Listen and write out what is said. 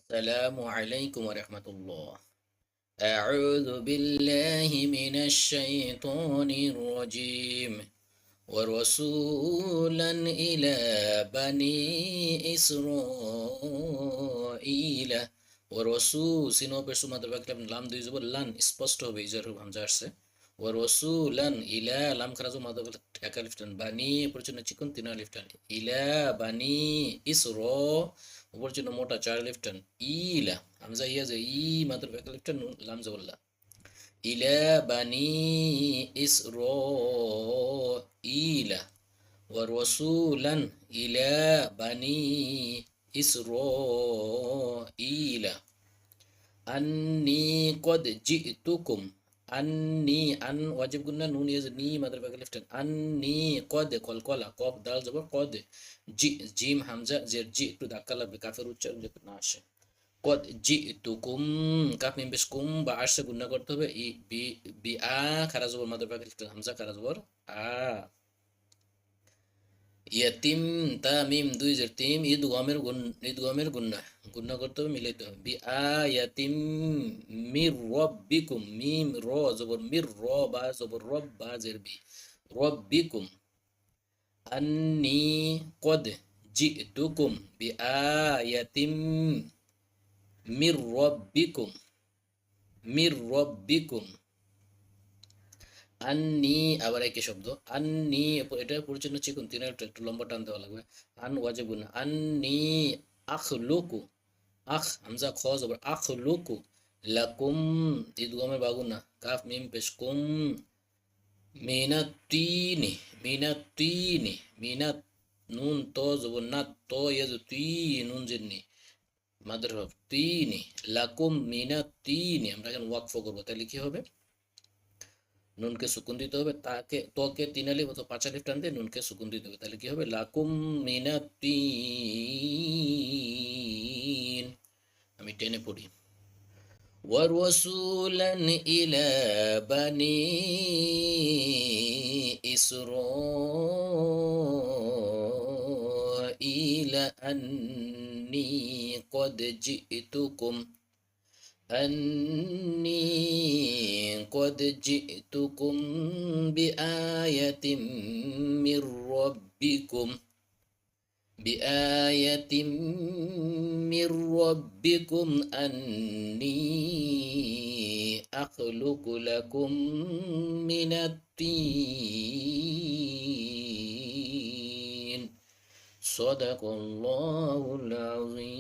السلام عليكم ورحمة الله. أعوذ بالله من الشيطان الرجيم. ورسولا إلى بني إسرائيل ورسول সিনো পেশু মাত্র বাকলাম লাম দুই জবর লান স্পষ্ট হবে ইজার হামজা আসছে ورسولا إلى লাম খারাজু মাত্র একা লিফটান বানি পরিচন্ন চিকন তিন লিফটান ইলা বানি ইসরা উপর জন্য মোটা চার লিফটান ইলা হামজা ইয়া যে ই মাত্র একা লিফটান লাম জবল্লা إلى بني إسرائيل ورسولا إلى بني إسرائيل أني قد جئتكم أني أن واجب قلنا نون يزني مدر بقى أني قد قل قاف دال زبر قد جي جيم همزة زير جي تو دكلا بكافر উচ্চারণ যাতে না আসে কদ জিতুকুম কাফ মিম পেশ কুম বা আরশে গুণনা করতে হবে ই বি বি আ খারা জবর মাদার পাকে লিখতে হামজা খারা জবর আ ইয়াতিম তা মিম দুই জের তিম ঈদগামের গুণনা গুণনা করতে হবে মিলাইতে হবে বি আ ইয়াতিম মির রব্বিকুম মিম র জবর মির র বা জবর রব বা জের বি রব্বিকুম আন্নি কদ জিতুকুম বি আয়াতিম মির রব্বিকুম আন্নি আবার একই শব্দ আন্নি এটা পরিচ্ছন্ন চিকুন তিনের একটু লম্বা টান দেওয়া লাগবে আন ওয়াজিবুন আন্নি আখলুকু আখ হামজা খ জবর আখলুকু লাকুম ইদগামের বাগুনা কাফ মিম পেশ কুম মিনাতিনি মিনাত নুন তো জবর নাত তো ইয়াজু তুই নুন জিন্নি মাদার হরফ তিনি লাকুম মিনাতিনি আমরা এখন ওয়াকফ করবো তাহলে কি হবে নুনকে সুকুন দিতে হবে তাকে তোকে তিন আলিফ অথবা পাঁচ আলিফ টান দিয়ে নুনকে সুকুন দিতে হবে তাহলে কি হবে লাকুম মিনাতিন আমি টেনে পড়ি ورسولا إلى بني إسرائيل أني قد جئتكم بآية من ربكم أني أخلق لكم من الطين صدق الله العظيم